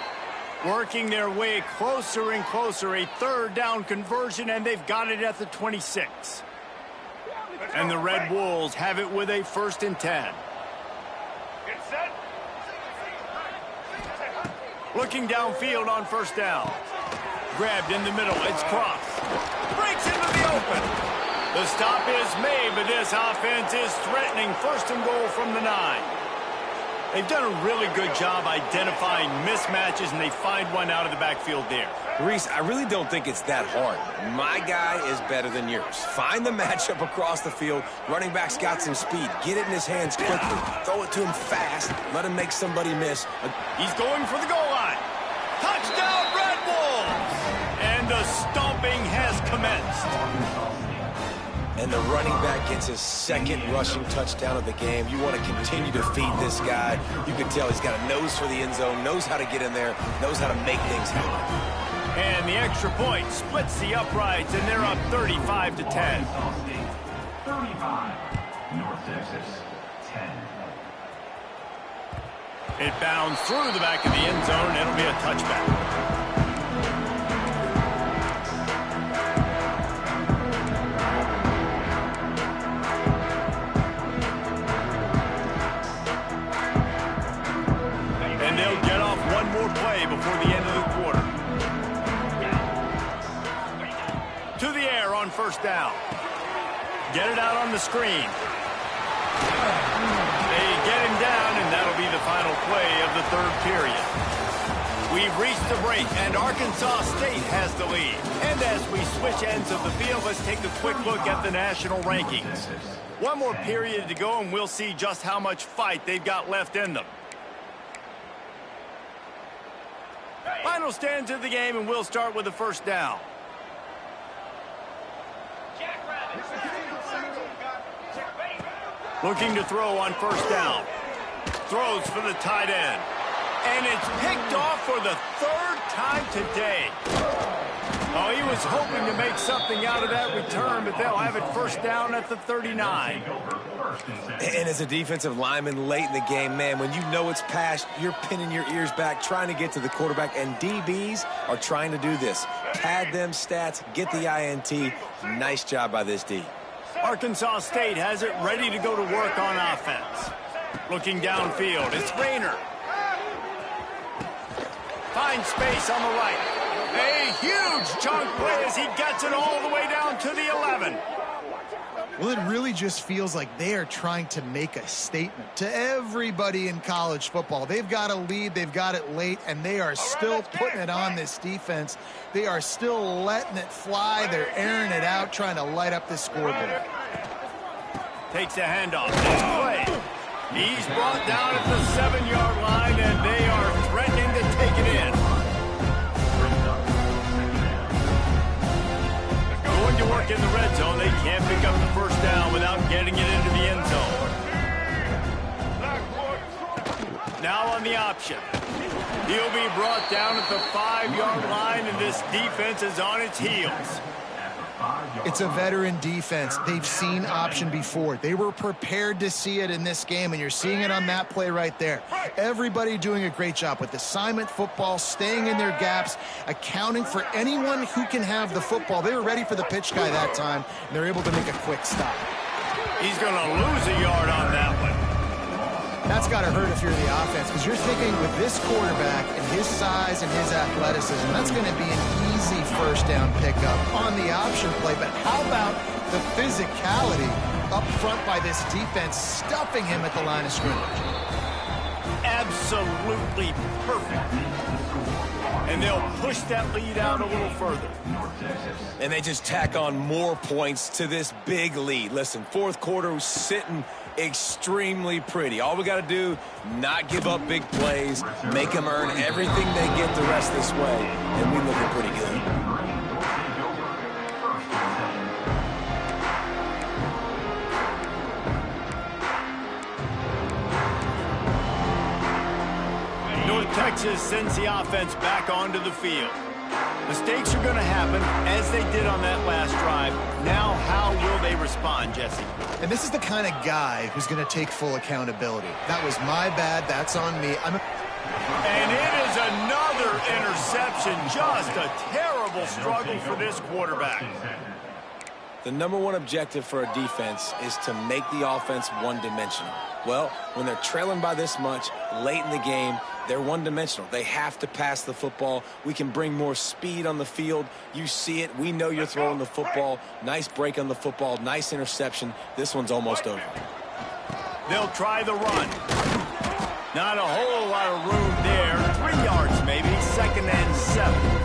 Working their way closer and closer. A third down conversion, and they've got it at the 26. And the Red Wolves have it with a 1st and 10. Get set. Looking downfield on 1st down. Grabbed in the middle. It's Cross. Breaks into the open. The stop is made, but this offense is threatening 1st and goal from the 9. They've done a really good job identifying mismatches, and they find one out of the backfield there. Reese, I really don't think it's that hard. My guy is better than yours. Find the matchup across the field. Running back's got some speed. Get it in his hands quickly. Throw it to him fast. Let him make somebody miss. He's going for the goal line. Touchdown, Red Wolves! And the stomping has commenced. And the running back gets his 2nd rushing touchdown of the game. You want to continue to feed this guy. You can tell he's got a nose for the end zone, knows how to get in there, knows how to make things happen. And the extra point splits the uprights, and they're up 35 to 10. 35, North Texas, 10. It bounds through the back of the end zone. It'll be a touchback. And they'll get off one more play before the end of the quarter. To the air on 1st down. Get it out on the screen. They get him down, and that'll be the final play of the 3rd period. We've reached the break, and Arkansas State has the lead. And as we switch ends of the field, let's take a quick look at the national rankings. One more period to go, and we'll see just how much fight they've got left in them. Final stands of the game, and we'll start with the 1st down. Looking to throw on 1st down. Throws for the tight end. And it's picked off for the 3rd time today. Oh, he was hoping to make something out of that return, but they'll have it 1st down at the 39. And as a defensive lineman late in the game, man, when you know it's past, you're pinning your ears back, trying to get to the quarterback, and DBs are trying to do this. Pad them stats, get the INT. Nice job by this D. Arkansas State has it ready to go to work on offense. Looking downfield, it's Rayner. Finds space on the right. A huge chunk play as he gets it all the way down to the 11. Well, it really just feels like they are trying to make a statement to everybody in college football. They've got a lead, they've got it late, and they are still putting it on this defense. They are still letting it fly. They're airing it out, trying to light up the scoreboard. Takes a handoff. It's Clay. He's brought down at the 7-yard line, and they are threatening to take it in. Going to work in the red zone. They can't pick up the 1st down without getting it into the end zone. Now on the option. He'll be brought down at the 5-yard line, and this defense is on its heels. It's a veteran defense. They've seen option before. They were prepared to see it in this game, and you're seeing it on that play right there. Everybody doing a great job with assignment football, staying in their gaps, accounting for anyone who can have the football. They were ready for the pitch guy that time, and they're able to make a quick stop. He's going to lose a yard on that one. That's got to hurt if you're the offense, because you're thinking with this quarterback and his size and his athleticism, that's going to be an easy first down pickup on the option play. But how about the physicality up front by this defense, stuffing him at the line of scrimmage? Absolutely perfect. And they'll push that lead out a little further. And they just tack on more points to this big lead. Listen, fourth quarter was sitting extremely pretty. All we got to do, not give up big plays, make them earn everything they get the rest this way, and we looking pretty good. North Texas sends the offense back onto the field. Mistakes are going to happen, as they did on that last drive. Now, how will they respond, Jesse? And this is the kind of guy who's going to take full accountability. That was my bad. That's on me. And it is another interception. Just a terrible struggle for this quarterback. The number one objective for a defense is to make the offense one-dimensional. Well, when they're trailing by this much late in the game, they're one-dimensional. They have to pass the football. We can bring more speed on the field. You see it. We know you're throwing the football. Nice break on the football. Nice interception. This one's almost over. They'll try the run. Not a whole lot of room there. 3 yards maybe. 2nd and 7.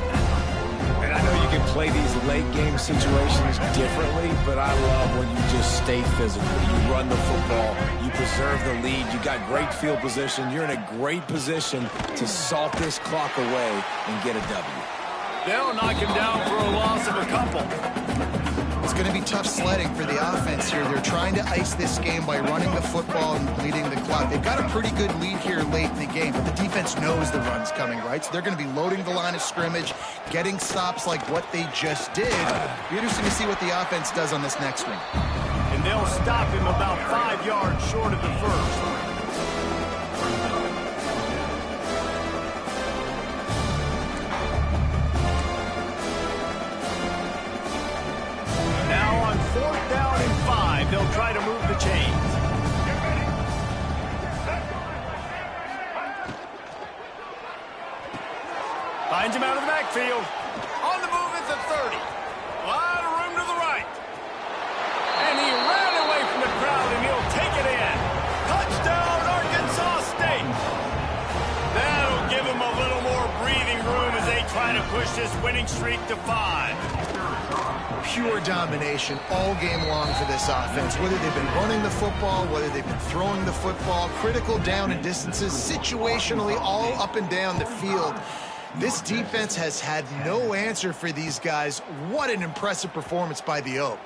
And I know you can play these late-game situations differently, but I love when you just stay physical. You run the football. You preserve the lead. You got great field position. You're in a great position to salt this clock away and get a W. They'll knock him down for a loss of a couple. It's going to be tough sledding for the offense here. They're trying to ice this game by running the football and bleeding the clock. They've got a pretty good lead here late in the game, but the defense knows the run's coming, right? So they're going to be loading the line of scrimmage, getting stops like what they just did. Be interesting to see what the offense does on this next one. And they'll stop him about 5 yards short of the first. They'll try to move the chains. Finds him out of the backfield. On the move is a 30. A lot of room to the right. And he ran away from the crowd, and he'll take it in. Touchdown, Arkansas State. That'll give him a little more breathing room as they try to push this winning streak to 5. Pure domination all game long for this offense. Whether they've been running the football, whether they've been throwing the football, critical down and distances, situationally all up and down the field. This defense has had no answer for these guys. What an impressive performance by the Oak.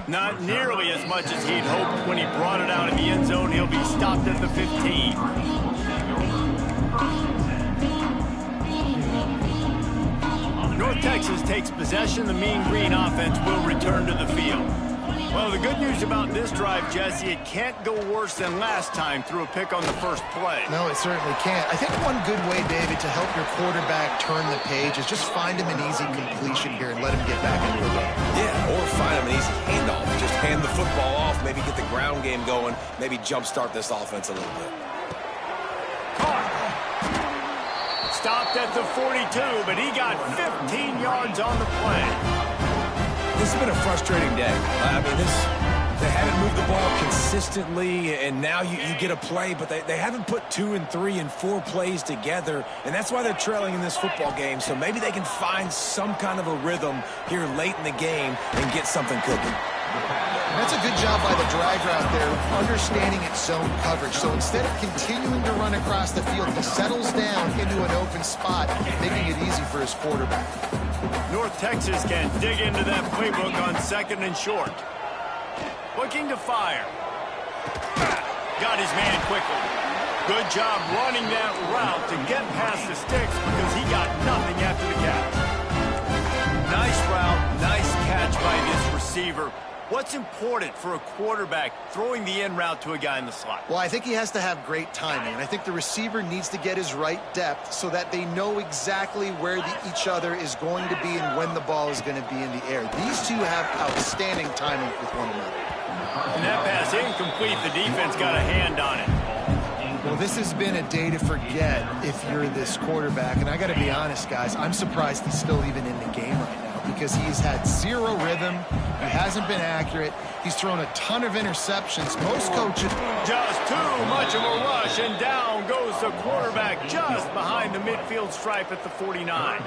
Not nearly as much as he'd hoped when he brought it out in the end zone. He'll be stopped at the 15. North Texas takes possession. The Mean Green offense will return to the field. Well, the good news about this drive, Jesse, it can't go worse than last time through a pick on the first play. No, it certainly can't. I think one good way, David, to help your quarterback turn the page is just find him an easy completion here and let him get back into the game. Yeah, or find him an easy handoff. Just hand the football off, maybe get the ground game going, maybe jumpstart this offense a little bit. Stopped at the 42, but he got 15 yards on the play. This has been a frustrating day. I mean, they haven't moved the ball consistently, and now you get a play, but they haven't put 2 and 3 and 4 plays together, and that's why they're trailing in this football game. So maybe they can find some kind of a rhythm here late in the game and get something cooking. That's a good job by the drag route there, understanding its zone coverage. So instead of continuing to run across the field, he settles down into an open spot, making it easy for his quarterback. North Texas can dig into that playbook on 2nd and short. Looking to fire. Got his man quickly. Good job running that route to get past the sticks because he got nothing after the catch. Nice route, nice catch by this receiver. What's important for a quarterback throwing the in route to a guy in the slot? Well, I think he has to have great timing, and I think the receiver needs to get his right depth so that they know exactly where each other is going to be and when the ball is going to be in the air. These two have outstanding timing with one another. And that pass incomplete. The defense got a hand on it. Well, this has been a day to forget if you're this quarterback. And I got to be honest, guys, I'm surprised he's still even in the game right now because he's had zero rhythm. He hasn't been accurate. He's thrown a ton of interceptions. Most coaches... Just too much of a rush, and down goes the quarterback just behind the midfield stripe at the 49.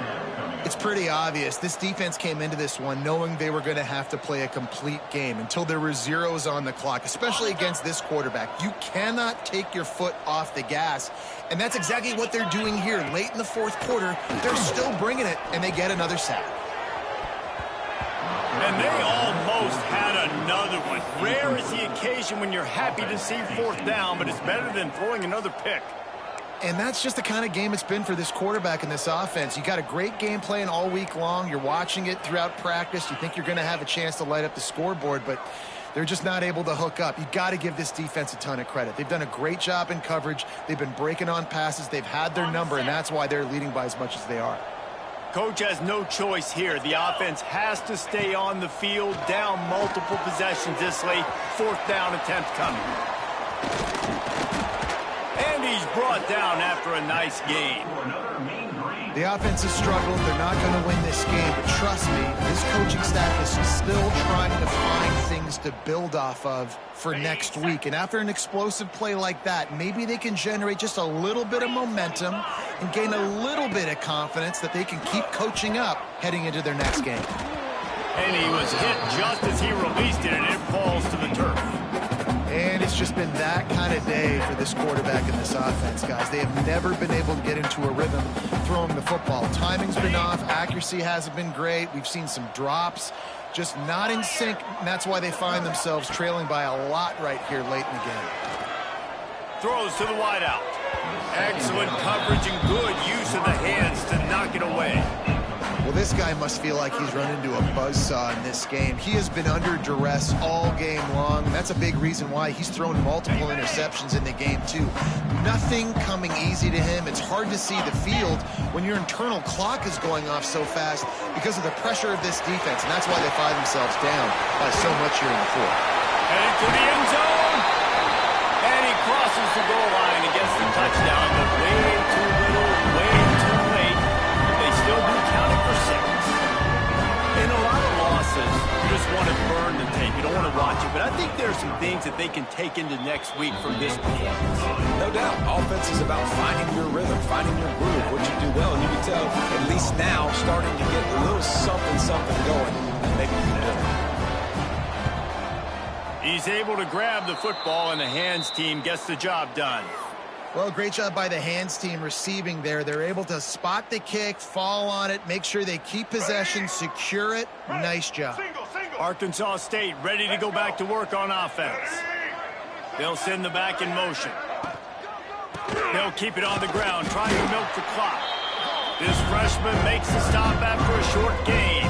It's pretty obvious. This defense came into this one knowing they were going to have to play a complete game until there were zeros on the clock, especially against this quarterback. You cannot take your foot off the gas, and that's exactly what they're doing here. Late in the fourth quarter, they're still bringing it, and they get another sack. And they almost had another one. Rare is the occasion when you're happy to see fourth down, but it's better than throwing another pick. And that's just the kind of game it's been for this quarterback in this offense. You got a great game plan all week long. You're watching it throughout practice. You think you're going to have a chance to light up the scoreboard, but they're just not able to hook up. You got to give this defense a ton of credit. They've done a great job in coverage. They've been breaking on passes. They've had their number, and that's why they're leading by as much as they are. Coach has no choice here. The offense has to stay on the field, down multiple possessions this late. Fourth down attempt coming. And he's brought down after a nice gain. The offense has struggled. They're not going to win this game, but trust me, this coaching staff is still trying to find things to build off of for next week. And after an explosive play like that, maybe they can generate just a little bit of momentum and gain a little bit of confidence that they can keep coaching up heading into their next game. And he was hit just as he released it, and it falls to the turf. And it's just been that kind of day for this quarterback in this offense, guys. They have never been able to get into a rhythm throwing the football. Timing's been off. Accuracy hasn't been great. We've seen some drops, just not in sync. And that's why they find themselves trailing by a lot right here late in the game. Throws to the wideout. Excellent coverage and good use of the hands to knock it away. Well, this guy must feel like he's run into a buzzsaw in this game. He has been under duress all game long. That's a big reason why he's thrown multiple interceptions in the game, too. Nothing coming easy to him. It's hard to see the field when your internal clock is going off so fast because of the pressure of this defense, and that's why they find themselves down by so much here in the fourth. And to the end zone. And he crosses the goal line and gets the touchdown, but way too little, way too late. They still do count it for 6. In a lot of losses, you just want to burn the tape. You don't want to watch it. But I think there are some things that they can take into next week from this performance. No doubt. Offense is about finding your rhythm, finding your groove, what you do well. And you can tell, at least now, starting to get a little something going and maybe you do. He's able to grab the football, and the hands team gets the job done. Well, great job by the hands team receiving there. They're able to spot the kick, fall on it, make sure they keep possession, secure it. Nice job. Arkansas State ready to go back to work on offense. They'll send the back in motion. They'll keep it on the ground, trying to milk the clock. This freshman makes the stop after a short gain.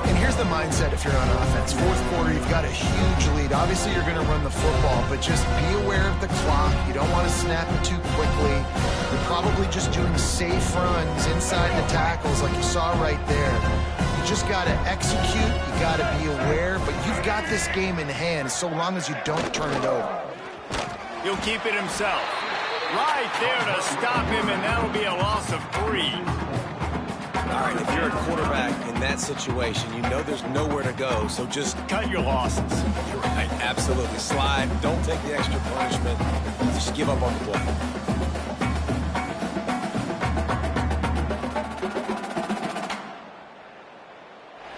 And here's the mindset if you're on offense. Fourth quarter, you've got a huge lead. Obviously, you're going to run the football, but just be aware of the clock. You don't want to snap it too quickly. You're probably just doing safe runs inside the tackles like you saw right there. You just got to execute. You got to be aware, but you've got this game in hand so long as you don't turn it over. He'll keep it himself. Right there to stop him, and that'll be a loss of 3. All right, if you're a quarterback in that situation, you know there's nowhere to go, so just cut your losses. You're right, absolutely. Slide, don't take the extra punishment, just give up on the play.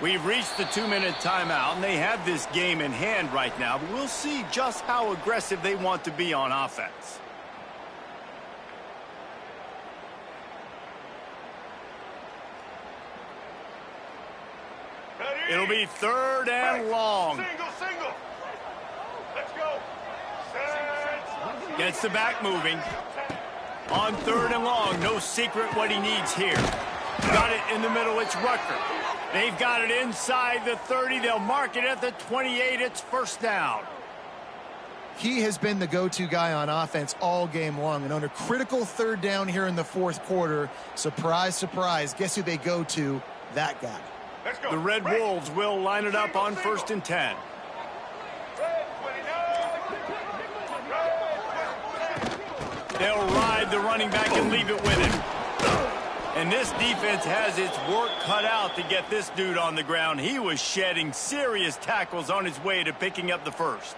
We've reached the 2-minute timeout, and they have this game in hand right now, but we'll see just how aggressive they want to be on offense. It'll be 3rd and long. Single. Let's go. Set. Gets the back moving. On 3rd and long, no secret what he needs here. Got it in the middle, it's Rucker. They've got it inside the 30. They'll mark it at the 28. It's first down. He has been the go-to guy on offense all game long. And on a critical 3rd down here in the fourth quarter, surprise, surprise, guess who they go to? That guy. The Red Wolves will line it up on 1st and 10. They'll ride the running back and leave it with him. And this defense has its work cut out to get this dude on the ground. He was shedding serious tackles on his way to picking up the first.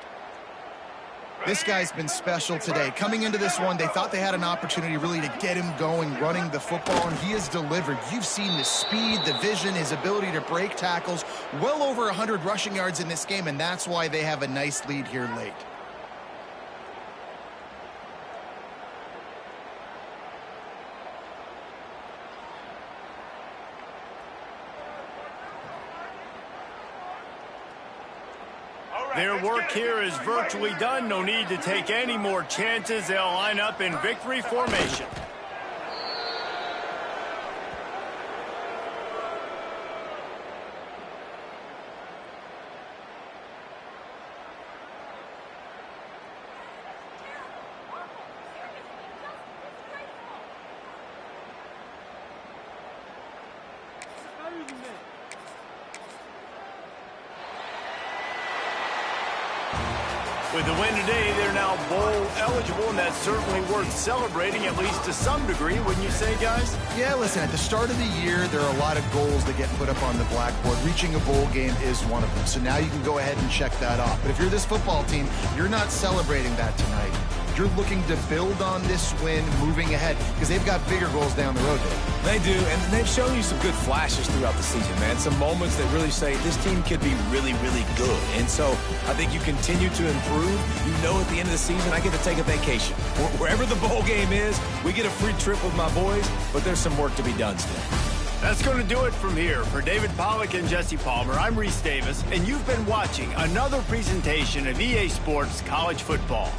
This guy's been special today. Coming into this one, they thought they had an opportunity really to get him going, running the football, and he has delivered. You've seen the speed, the vision, his ability to break tackles. Well over 100 rushing yards in this game, and that's why they have a nice lead here late. Their work here is virtually done. No need to take any more chances. They'll line up in victory formation. With the win today, they're now bowl eligible, and that's certainly worth celebrating, at least to some degree, wouldn't you say, guys? Yeah, listen, at the start of the year, there are a lot of goals that get put up on the blackboard. Reaching a bowl game is one of them. So now you can go ahead and check that off. But if you're this football team, you're not celebrating that tonight. You're looking to build on this win moving ahead because they've got bigger goals down the road, Dave. They do, and they've shown you some good flashes throughout the season, man. Some moments that really say this team could be really, really good. And so I think you continue to improve. You know at the end of the season, I get to take a vacation. Wherever the bowl game is, we get a free trip with my boys, but there's some work to be done still. That's going to do it from here. For David Pollack and Jesse Palmer, I'm Reese Davis, and you've been watching another presentation of EA Sports College Football.